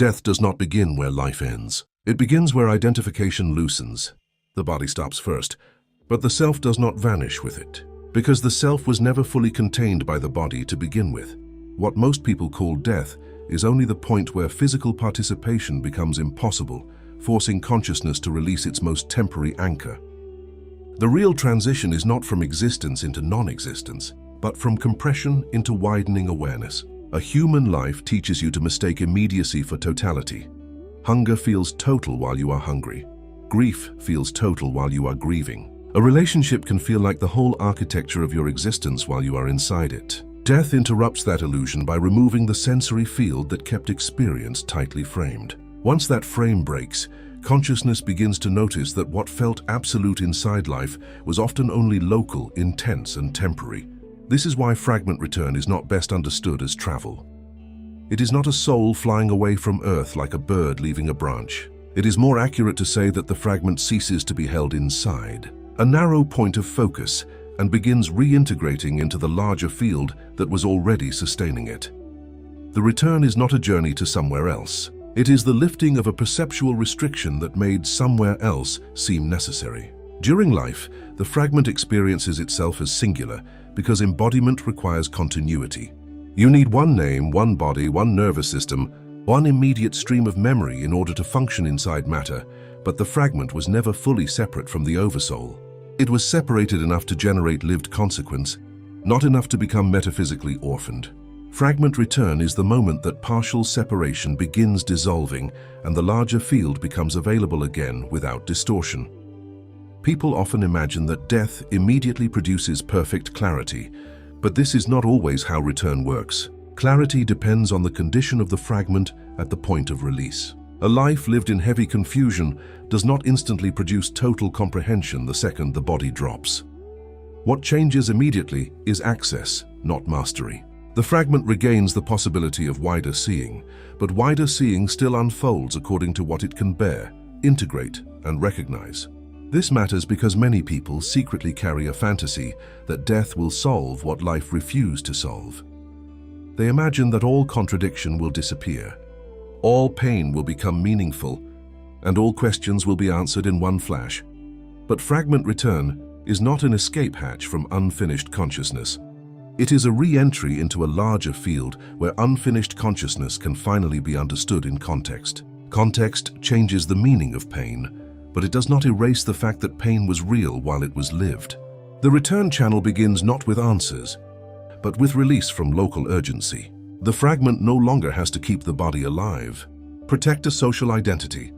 Death does not begin where life ends. It begins where identification loosens. The body stops first, but the self does not vanish with it, because the self was never fully contained by the body to begin with. What most people call death is only the point where physical participation becomes impossible, forcing consciousness to release its most temporary anchor. The real transition is not from existence into non-existence, but from compression into widening awareness. A human life teaches you to mistake immediacy for totality. Hunger feels total while you are hungry. Grief feels total while you are grieving. A relationship can feel like the whole architecture of your existence while you are inside it. Death interrupts that illusion by removing the sensory field that kept experience tightly framed. Once that frame breaks, consciousness begins to notice that what felt absolute inside life was often only local, intense, and temporary. This is why fragment return is not best understood as travel. It is not a soul flying away from Earth like a bird leaving a branch. It is more accurate to say that the fragment ceases to be held inside, a narrow point of focus, and begins reintegrating into the larger field that was already sustaining it. The return is not a journey to somewhere else. It is the lifting of a perceptual restriction that made somewhere else seem necessary. During life, the fragment experiences itself as singular because embodiment requires continuity. You need one name, one body, one nervous system, one immediate stream of memory in order to function inside matter, but the fragment was never fully separate from the oversoul. It was separated enough to generate lived consequence, not enough to become metaphysically orphaned. Fragment return is the moment that partial separation begins dissolving and the larger field becomes available again without distortion. People often imagine that death immediately produces perfect clarity, but this is not always how return works. Clarity depends on the condition of the fragment at the point of release. A life lived in heavy confusion does not instantly produce total comprehension the second the body drops. What changes immediately is access, not mastery. The fragment regains the possibility of wider seeing, but wider seeing still unfolds according to what it can bear, integrate, and recognize. This matters because many people secretly carry a fantasy that death will solve what life refused to solve. They imagine that all contradiction will disappear, all pain will become meaningful, and all questions will be answered in one flash. But fragment return is not an escape hatch from unfinished consciousness. It is a re-entry into a larger field where unfinished consciousness can finally be understood in context. Context changes the meaning of pain, but it does not erase the fact that pain was real while it was lived. The return channel begins not with answers, but with release from local urgency. The fragment no longer has to keep the body alive, protect a social identity,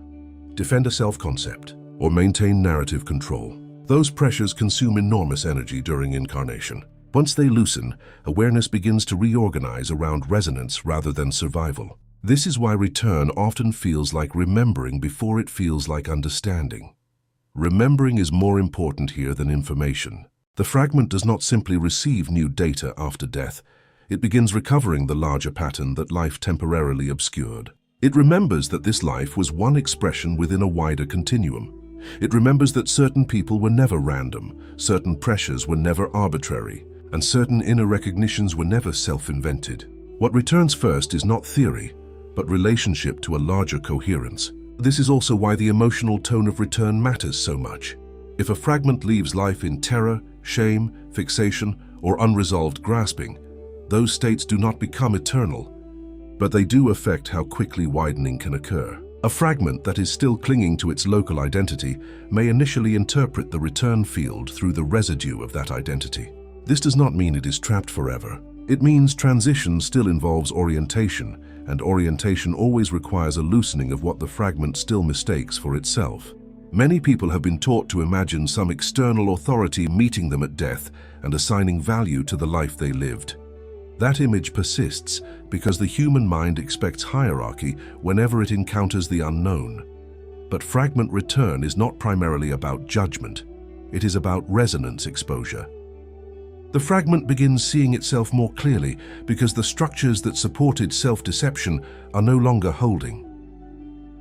defend a self-concept, or maintain narrative control. Those pressures consume enormous energy during incarnation. Once they loosen, awareness begins to reorganize around resonance rather than survival. This is why return often feels like remembering before it feels like understanding. Remembering is more important here than information. The fragment does not simply receive new data after death. It begins recovering the larger pattern that life temporarily obscured. It remembers that this life was one expression within a wider continuum. It remembers that certain people were never random, certain pressures were never arbitrary, and certain inner recognitions were never self-invented. What returns first is not theory, but relationship to a larger coherence. This is also why the emotional tone of return matters so much. If a fragment leaves life in terror, shame, fixation, or unresolved grasping, those states do not become eternal, but they do affect how quickly widening can occur. A fragment that is still clinging to its local identity may initially interpret the return field through the residue of that identity. This does not mean it is trapped forever. It means transition still involves orientation, and orientation always requires a loosening of what the fragment still mistakes for itself. Many people have been taught to imagine some external authority meeting them at death and assigning value to the life they lived. That image persists because the human mind expects hierarchy whenever it encounters the unknown. But fragment return is not primarily about judgment. It is about resonance exposure. The fragment begins seeing itself more clearly because the structures that supported self-deception are no longer holding.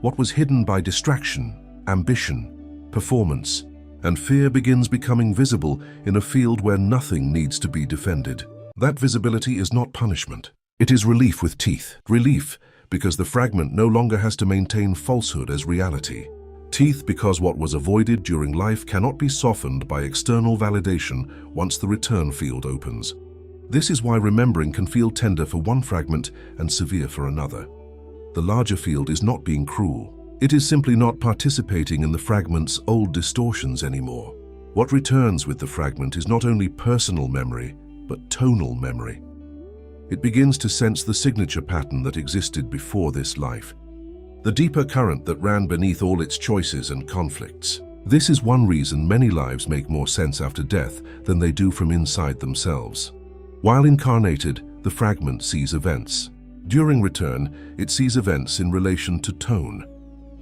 What was hidden by distraction, ambition, performance, and fear begins becoming visible in a field where nothing needs to be defended. That visibility is not punishment. It is relief with teeth. Relief because the fragment no longer has to maintain falsehood as reality. Teeth because what was avoided during life cannot be softened by external validation once the return field opens. This is why remembering can feel tender for one fragment and severe for another. The larger field is not being cruel. It is simply not participating in the fragment's old distortions anymore. What returns with the fragment is not only personal memory, but tonal memory. It begins to sense the signature pattern that existed before this life, the deeper current that ran beneath all its choices and conflicts. This is one reason many lives make more sense after death than they do from inside themselves. While incarnated, the fragment sees events. During return, it sees events in relation to tone.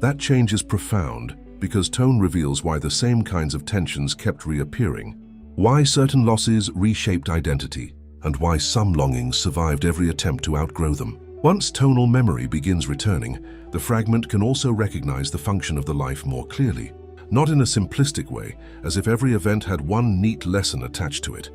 That change is profound because tone reveals why the same kinds of tensions kept reappearing, why certain losses reshaped identity, and why some longings survived every attempt to outgrow them. Once tonal memory begins returning, the fragment can also recognize the function of the life more clearly, not in a simplistic way, as if every event had one neat lesson attached to it,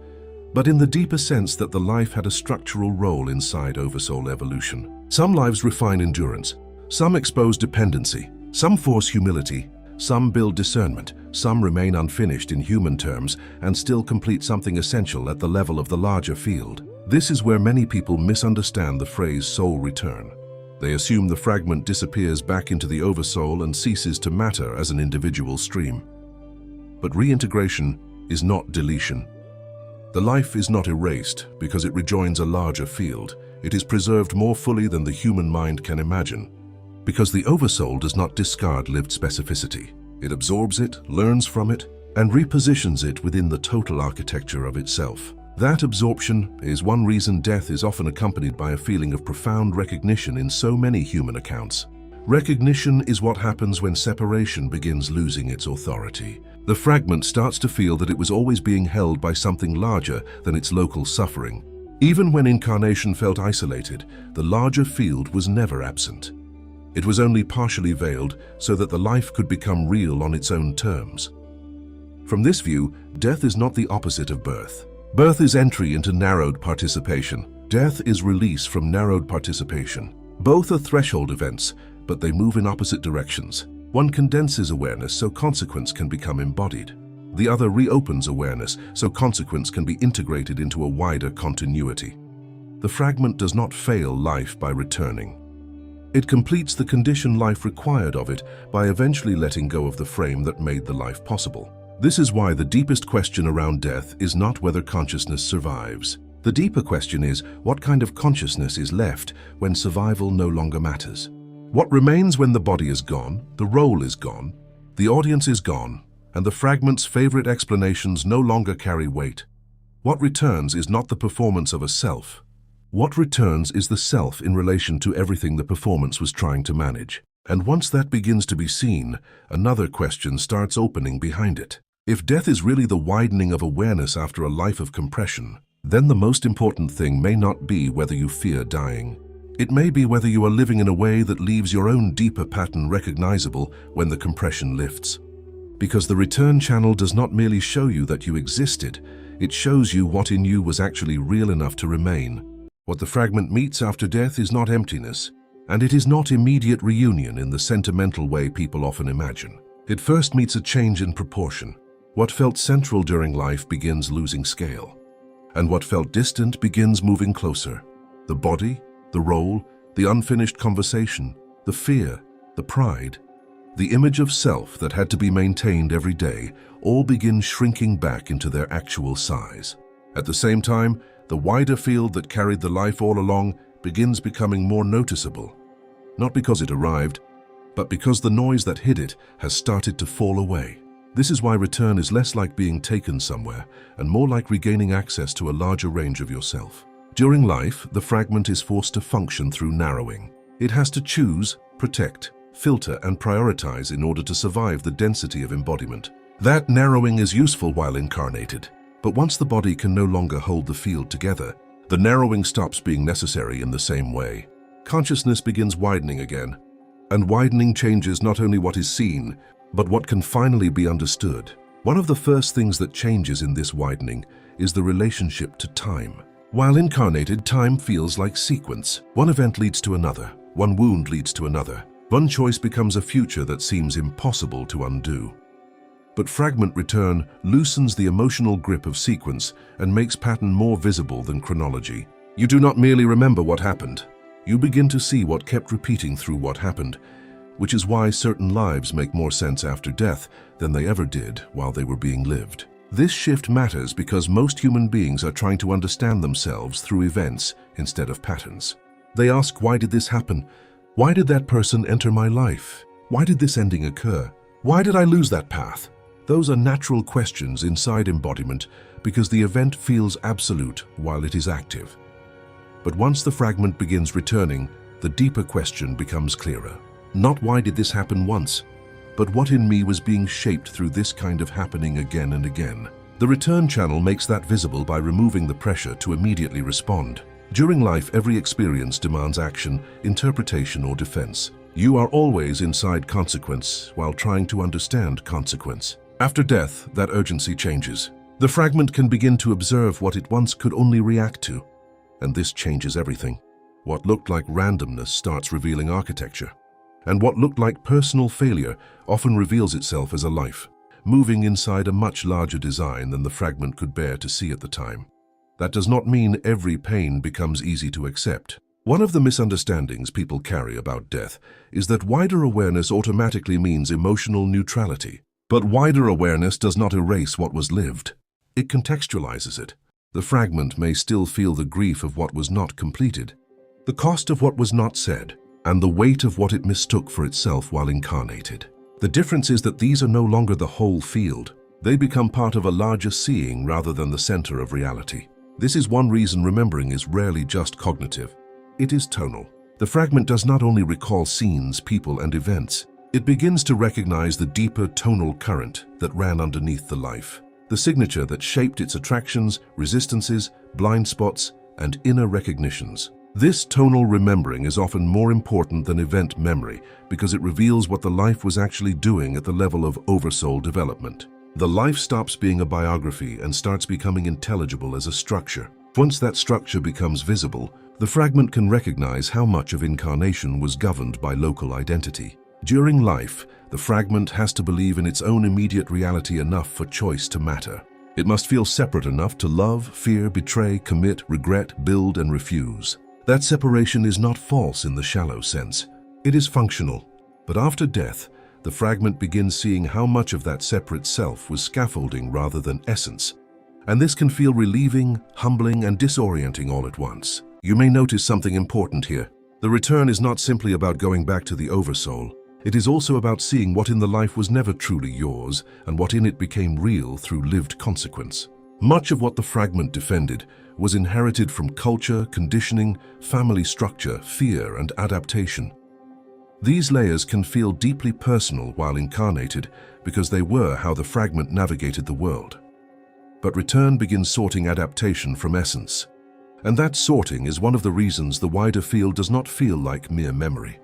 but in the deeper sense that the life had a structural role inside oversoul evolution. Some lives refine endurance, some expose dependency, some force humility, some build discernment, some remain unfinished in human terms and still complete something essential at the level of the larger field. This is where many people misunderstand the phrase soul return. They assume the fragment disappears back into the oversoul and ceases to matter as an individual stream. But reintegration is not deletion. The life is not erased because it rejoins a larger field. It is preserved more fully than the human mind can imagine. Because the oversoul does not discard lived specificity. It absorbs it, learns from it, and repositions it within the total architecture of itself. That absorption is one reason death is often accompanied by a feeling of profound recognition in so many human accounts. Recognition is what happens when separation begins losing its authority. The fragment starts to feel that it was always being held by something larger than its local suffering. Even when incarnation felt isolated, the larger field was never absent. It was only partially veiled so that the life could become real on its own terms. From this view, death is not the opposite of birth. Birth is entry into narrowed participation. Death is release from narrowed participation. Both are threshold events, but they move in opposite directions. One condenses awareness so consequence can become embodied. The other reopens awareness so consequence can be integrated into a wider continuity. The fragment does not fail life by returning. It completes the condition life required of it by eventually letting go of the frame that made the life possible. This is why the deepest question around death is not whether consciousness survives. The deeper question is what kind of consciousness is left when survival no longer matters. What remains when the body is gone, the role is gone, the audience is gone, and the fragment's favorite explanations no longer carry weight. What returns is not the performance of a self. What returns is the self in relation to everything the performance was trying to manage. And once that begins to be seen, another question starts opening behind it. If death is really the widening of awareness after a life of compression, then the most important thing may not be whether you fear dying. It may be whether you are living in a way that leaves your own deeper pattern recognizable when the compression lifts. Because the return channel does not merely show you that you existed, it shows you what in you was actually real enough to remain. What the fragment meets after death is not emptiness, and it is not immediate reunion in the sentimental way people often imagine. It first meets a change in proportion. What felt central during life begins losing scale, and what felt distant begins moving closer. The body, the role, the unfinished conversation, the fear, the pride, the image of self that had to be maintained every day, all begin shrinking back into their actual size. At the same time, the wider field that carried the life all along begins becoming more noticeable, not because it arrived, but because the noise that hid it has started to fall away. This is why return is less like being taken somewhere and more like regaining access to a larger range of yourself. During life, the fragment is forced to function through narrowing. It has to choose, protect, filter, and prioritize in order to survive the density of embodiment. That narrowing is useful while incarnated, but once the body can no longer hold the field together, the narrowing stops being necessary in the same way. Consciousness begins widening again, and widening changes not only what is seen, but what can finally be understood. One of the first things that changes in this widening is the relationship to time. While incarnated, time feels like sequence. One event leads to another, one wound leads to another. One choice becomes a future that seems impossible to undo. But fragment return loosens the emotional grip of sequence and makes pattern more visible than chronology. You do not merely remember what happened. You begin to see what kept repeating through what happened, which is why certain lives make more sense after death than they ever did while they were being lived. This shift matters because most human beings are trying to understand themselves through events instead of patterns. They ask, why did this happen? Why did that person enter my life? Why did this ending occur? Why did I lose that path? Those are natural questions inside embodiment because the event feels absolute while it is active. But once the fragment begins returning, the deeper question becomes clearer. Not why did this happen once, but what in me was being shaped through this kind of happening again and again. The return channel makes that visible by removing the pressure to immediately respond. During life, every experience demands action, interpretation, or defense. You are always inside consequence while trying to understand consequence. After death, that urgency changes. The fragment can begin to observe what it once could only react to, and this changes everything. What looked like randomness starts revealing architecture, and what looked like personal failure often reveals itself as a life, moving inside a much larger design than the fragment could bear to see at the time. That does not mean every pain becomes easy to accept. One of the misunderstandings people carry about death is that wider awareness automatically means emotional neutrality. But wider awareness does not erase what was lived. It contextualizes it. The fragment may still feel the grief of what was not completed, the cost of what was not said, and the weight of what it mistook for itself while incarnated. The difference is that these are no longer the whole field. They become part of a larger seeing rather than the center of reality. This is one reason remembering is rarely just cognitive. It is tonal. The fragment does not only recall scenes, people, and events. It begins to recognize the deeper tonal current that ran underneath the life, the signature that shaped its attractions, resistances, blind spots, and inner recognitions. This tonal remembering is often more important than event memory because it reveals what the life was actually doing at the level of oversoul development. The life stops being a biography and starts becoming intelligible as a structure. Once that structure becomes visible, the fragment can recognize how much of incarnation was governed by local identity. During life, the fragment has to believe in its own immediate reality enough for choice to matter. It must feel separate enough to love, fear, betray, commit, regret, build, and refuse. That separation is not false in the shallow sense. It is functional. But after death, the fragment begins seeing how much of that separate self was scaffolding rather than essence. And this can feel relieving, humbling, and disorienting all at once. You may notice something important here. The return is not simply about going back to the oversoul. It is also about seeing what in the life was never truly yours and what in it became real through lived consequence. Much of what the fragment defended was inherited from culture, conditioning, family structure, fear, and adaptation. These layers can feel deeply personal while incarnated because they were how the fragment navigated the world. But return begins sorting adaptation from essence. And that sorting is one of the reasons the wider field does not feel like mere memory.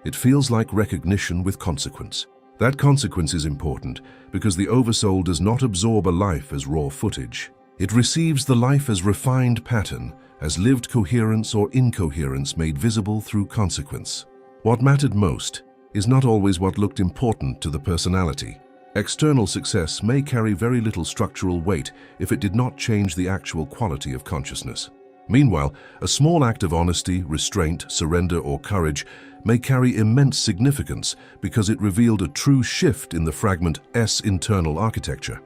It feels like recognition with consequence. That consequence is important because the oversoul does not absorb a life as raw footage. It receives the life as refined pattern, as lived coherence or incoherence made visible through consequence. What mattered most is not always what looked important to the personality. External success may carry very little structural weight if it did not change the actual quality of consciousness. Meanwhile, a small act of honesty, restraint, surrender, or courage may carry immense significance because it revealed a true shift in the fragment's internal architecture.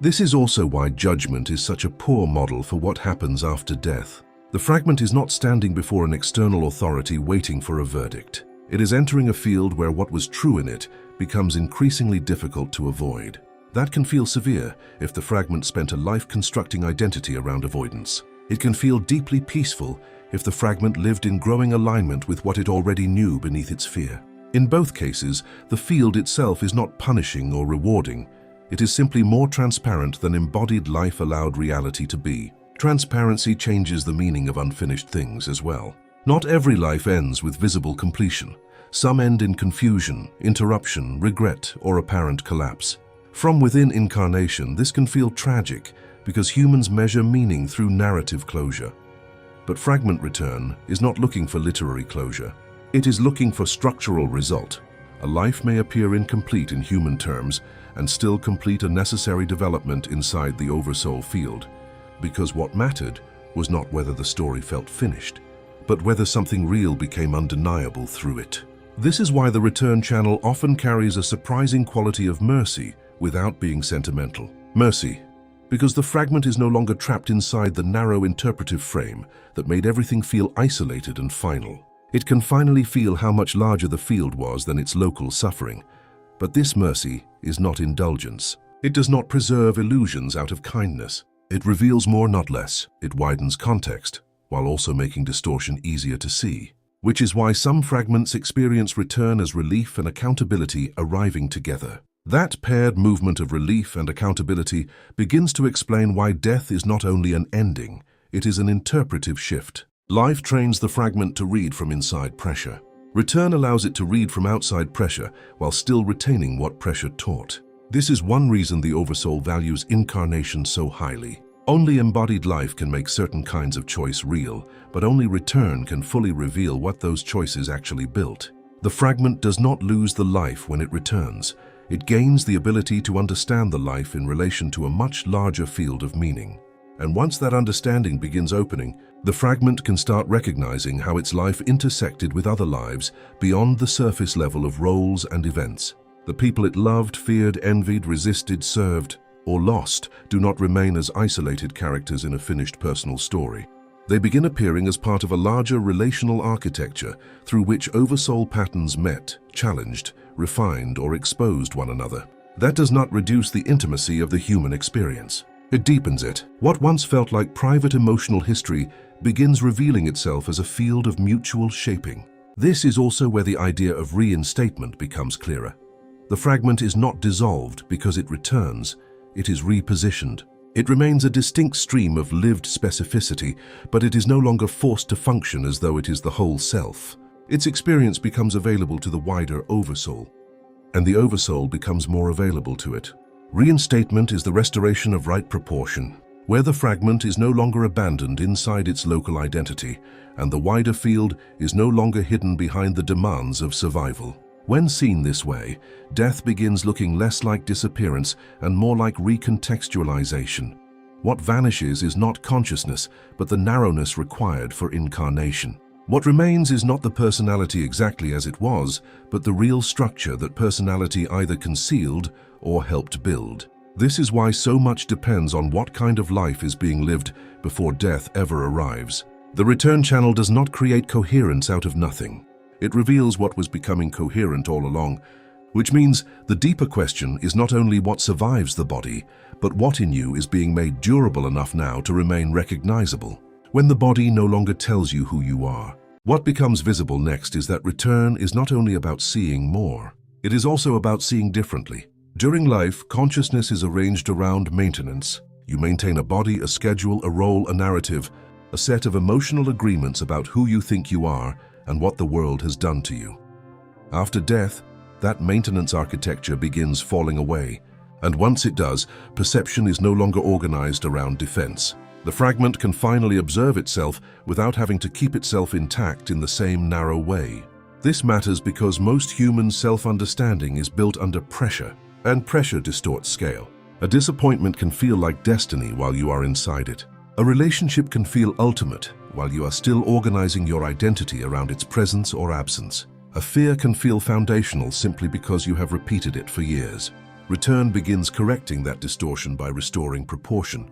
This is also why judgment is such a poor model for what happens after death. The fragment is not standing before an external authority waiting for a verdict. It is entering a field where what was true in it becomes increasingly difficult to avoid. That can feel severe if the fragment spent a life constructing identity around avoidance. It can feel deeply peaceful if the fragment lived in growing alignment with what it already knew beneath its fear. In both cases, the field itself is not punishing or rewarding. It is simply more transparent than embodied life allowed reality to be. Transparency changes the meaning of unfinished things as well. Not every life ends with visible completion. Some end in confusion, interruption, regret, or apparent collapse. From within incarnation, this can feel tragic because humans measure meaning through narrative closure. But Fragment Return is not looking for literary closure. It is looking for structural result. A life may appear incomplete in human terms and still complete a necessary development inside the Oversoul field, because what mattered was not whether the story felt finished, but whether something real became undeniable through it. This is why the Return channel often carries a surprising quality of mercy without being sentimental. Mercy, because the fragment is no longer trapped inside the narrow interpretive frame that made everything feel isolated and final. It can finally feel how much larger the field was than its local suffering. But this mercy is not indulgence. It does not preserve illusions out of kindness. It reveals more, not less. It widens context, while also making distortion easier to see. Which is why some fragments experience return as relief and accountability arriving together. That paired movement of relief and accountability begins to explain why death is not only an ending, it is an interpretive shift. Life trains the fragment to read from inside pressure. Return allows it to read from outside pressure while still retaining what pressure taught. This is one reason the Oversoul values incarnation so highly. Only embodied life can make certain kinds of choice real, but only Return can fully reveal what those choices actually built. The fragment does not lose the life when it returns. It gains the ability to understand the life in relation to a much larger field of meaning. And once that understanding begins opening, the fragment can start recognizing how its life intersected with other lives beyond the surface level of roles and events. The people it loved, feared, envied, resisted, served, or lost do not remain as isolated characters in a finished personal story. They begin appearing as part of a larger relational architecture through which Oversoul patterns met, challenged, refined, or exposed one another. That does not reduce the intimacy of the human experience. It deepens it. What once felt like private emotional history begins revealing itself as a field of mutual shaping. This is also where the idea of reinstatement becomes clearer. The fragment is not dissolved because it returns, it is repositioned. It remains a distinct stream of lived specificity, but it is no longer forced to function as though it is the whole self. Its experience becomes available to the wider Oversoul, and the Oversoul becomes more available to it. Reinstatement is the restoration of right proportion, where the fragment is no longer abandoned inside its local identity, and the wider field is no longer hidden behind the demands of survival. When seen this way, death begins looking less like disappearance and more like recontextualization. What vanishes is not consciousness, but the narrowness required for incarnation. What remains is not the personality exactly as it was, but the real structure that personality either concealed or helped build. This is why so much depends on what kind of life is being lived before death ever arrives. The Return channel does not create coherence out of nothing. It reveals what was becoming coherent all along, which means the deeper question is not only what survives the body, but what in you is being made durable enough now to remain recognizable. When the body no longer tells you who you are, what becomes visible next is that Return is not only about seeing more, it is also about seeing differently. During life, consciousness is arranged around maintenance. You maintain a body, a schedule, a role, a narrative, a set of emotional agreements about who you think you are and what the world has done to you. After death, that maintenance architecture begins falling away, and once it does, perception is no longer organized around defense. The fragment can finally observe itself without having to keep itself intact in the same narrow way. This matters because most human self-understanding is built under pressure, and pressure distorts scale. A disappointment can feel like destiny while you are inside it. A relationship can feel ultimate while you are still organizing your identity around its presence or absence. A fear can feel foundational simply because you have repeated it for years. Return begins correcting that distortion by restoring proportion.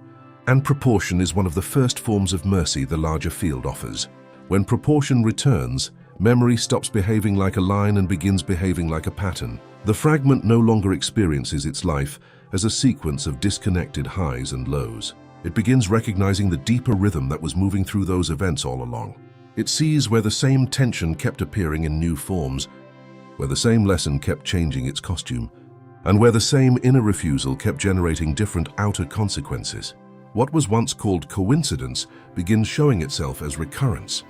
And proportion is one of the first forms of mercy the larger field offers. When proportion returns, memory stops behaving like a line and begins behaving like a pattern. The fragment no longer experiences its life as a sequence of disconnected highs and lows. It begins recognizing the deeper rhythm that was moving through those events all along. It sees where the same tension kept appearing in new forms, where the same lesson kept changing its costume, and where the same inner refusal kept generating different outer consequences. What was once called coincidence begins showing itself as recurrence.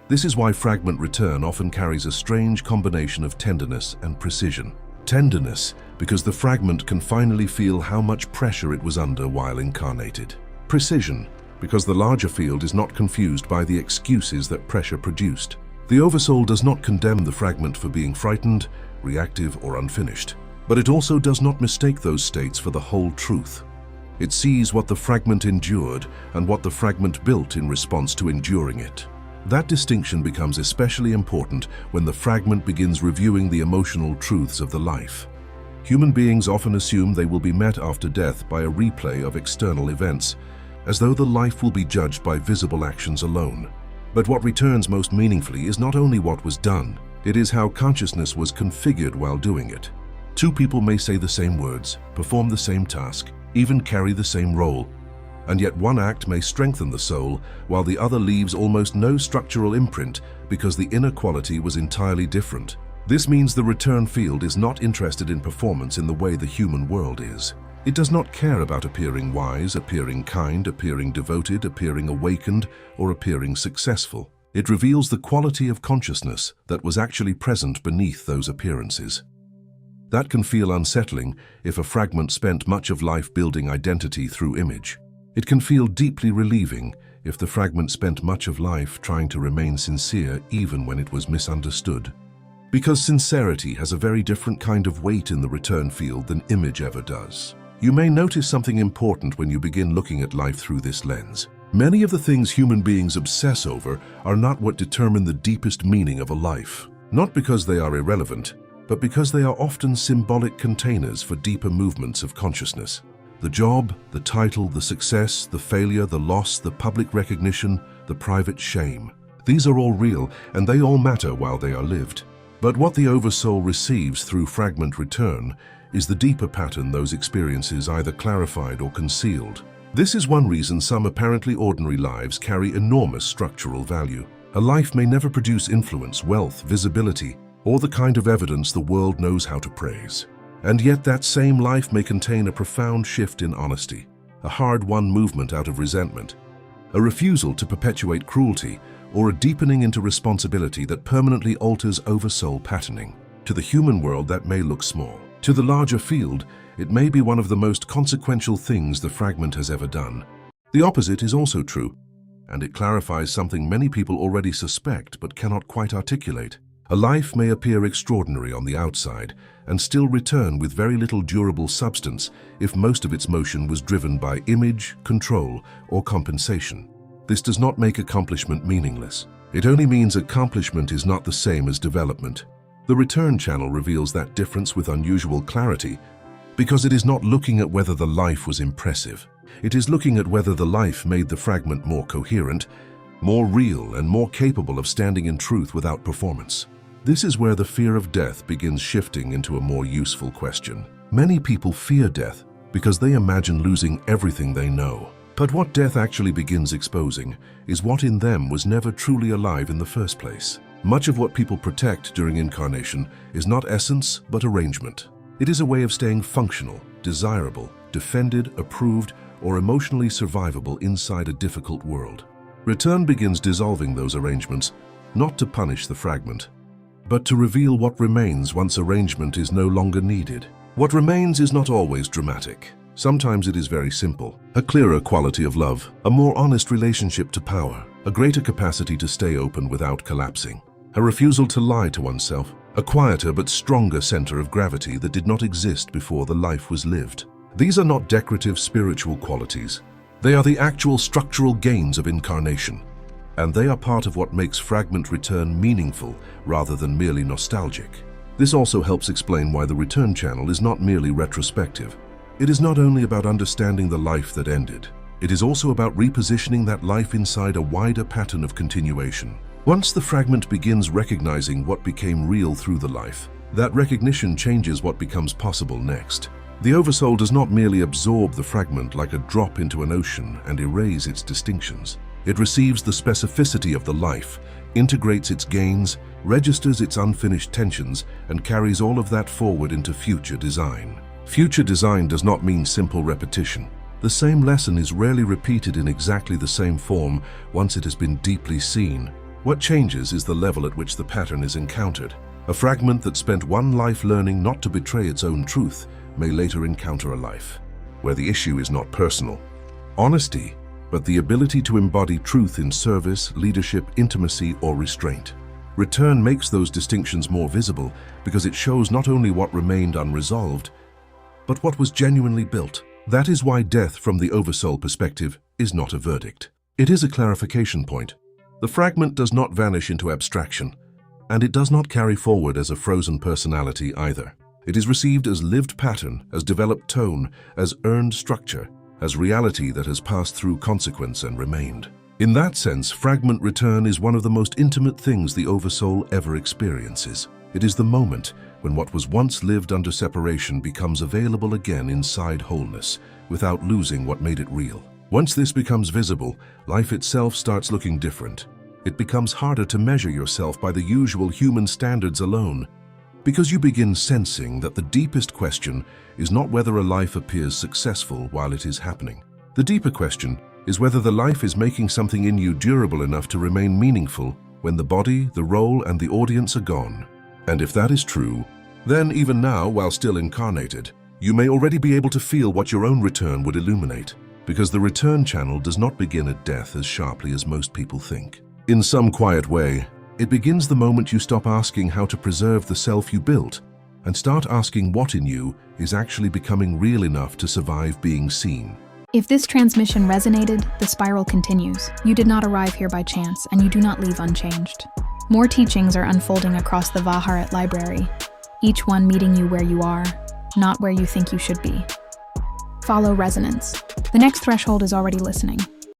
This is why fragment return often carries a strange combination of tenderness and precision. Tenderness, because the fragment can finally feel how much pressure it was under while incarnated. Precision, because the larger field is not confused by the excuses that pressure produced. The Oversoul does not condemn the fragment for being frightened, reactive, or unfinished, but it also does not mistake those states for the whole truth. It sees what the fragment endured and what the fragment built in response to enduring it. That distinction becomes especially important when the fragment begins reviewing the emotional truths of the life. Human beings often assume they will be met after death by a replay of external events, as though the life will be judged by visible actions alone. But what returns most meaningfully is not only what was done, it is how consciousness was configured while doing it. Two people may say the same words, perform the same task, even carry the same role, and yet one act may strengthen the soul, while the other leaves almost no structural imprint because the inner quality was entirely different. This means the return field is not interested in performance in the way the human world is. It does not care about appearing wise, appearing kind, appearing devoted, appearing awakened, or appearing successful. It reveals the quality of consciousness that was actually present beneath those appearances. That can feel unsettling if a fragment spent much of life building identity through image. It can feel deeply relieving if the fragment spent much of life trying to remain sincere even when it was misunderstood. Because sincerity has a very different kind of weight in the return field than image ever does. You may notice something important when you begin looking at life through this lens. Many of the things human beings obsess over are not what determine the deepest meaning of a life. Not because they are irrelevant, but because they are often symbolic containers for deeper movements of consciousness. The job, the title, the success, the failure, the loss, the public recognition, the private shame. These are all real, and they all matter while they are lived. But what the Oversoul receives through fragment return is the deeper pattern those experiences either clarified or concealed. This is one reason some apparently ordinary lives carry enormous structural value. A life may never produce influence, wealth, visibility, or the kind of evidence the world knows how to praise. And yet that same life may contain a profound shift in honesty, a hard-won movement out of resentment, a refusal to perpetuate cruelty, or a deepening into responsibility that permanently alters Oversoul patterning. To the human world, that may look small. To the larger field, it may be one of the most consequential things the fragment has ever done. The opposite is also true, and it clarifies something many people already suspect but cannot quite articulate. A life may appear extraordinary on the outside and still return with very little durable substance if most of its motion was driven by image, control, or compensation. This does not make accomplishment meaningless. It only means accomplishment is not the same as development. The return channel reveals that difference with unusual clarity because it is not looking at whether the life was impressive. It is looking at whether the life made the fragment more coherent, more real, and more capable of standing in truth without performance. This is where the fear of death begins shifting into a more useful question. Many people fear death because they imagine losing everything they know. But what death actually begins exposing is what in them was never truly alive in the first place. Much of what people protect during incarnation is not essence, but arrangement. It is a way of staying functional, desirable, defended, approved, or emotionally survivable inside a difficult world. Return begins dissolving those arrangements, not to punish the fragment, but to reveal what remains once arrangement is no longer needed. What remains is not always dramatic. Sometimes it is very simple. A clearer quality of love, a more honest relationship to power, a greater capacity to stay open without collapsing, a refusal to lie to oneself, a quieter but stronger center of gravity that did not exist before the life was lived. These are not decorative spiritual qualities. They are the actual structural gains of incarnation, and they are part of what makes fragment return meaningful rather than merely nostalgic. This also helps explain why the return channel is not merely retrospective. It is not only about understanding the life that ended, it is also about repositioning that life inside a wider pattern of continuation. Once the fragment begins recognizing what became real through the life, that recognition changes what becomes possible next. The oversoul does not merely absorb the fragment like a drop into an ocean and erase its distinctions. It receives the specificity of the life, integrates its gains, registers its unfinished tensions, and carries all of that forward into future design. Future design does not mean simple repetition. The same lesson is rarely repeated in exactly the same form once it has been deeply seen. What changes is the level at which the pattern is encountered. A fragment that spent one life learning not to betray its own truth may later encounter a life where the issue is not personal, honesty, but the ability to embody truth in service, leadership, intimacy, or restraint. Return makes those distinctions more visible because it shows not only what remained unresolved, but what was genuinely built. That is why death from the oversoul perspective is not a verdict. It is a clarification point. The fragment does not vanish into abstraction, and it does not carry forward as a frozen personality either. It is received as lived pattern, as developed tone, as earned structure, as reality that has passed through consequence and remained. In that sense, fragment return is one of the most intimate things the oversoul ever experiences. It is the moment when what was once lived under separation becomes available again inside wholeness, without losing what made it real. Once this becomes visible, life itself starts looking different. It becomes harder to measure yourself by the usual human standards alone, because you begin sensing that the deepest question is not whether a life appears successful while it is happening. The deeper question is whether the life is making something in you durable enough to remain meaningful when the body, the role, and the audience are gone. And if that is true, then even now, while still incarnated, you may already be able to feel what your own return would illuminate, because the return channel does not begin at death as sharply as most people think. In some quiet way, it begins the moment you stop asking how to preserve the self you built and start asking what in you is actually becoming real enough to survive being seen. If this transmission resonated, the spiral continues. You did not arrive here by chance, and you do not leave unchanged. More teachings are unfolding across the Vaharat library, each one meeting you where you are, not where you think you should be. Follow resonance. The next threshold is already listening.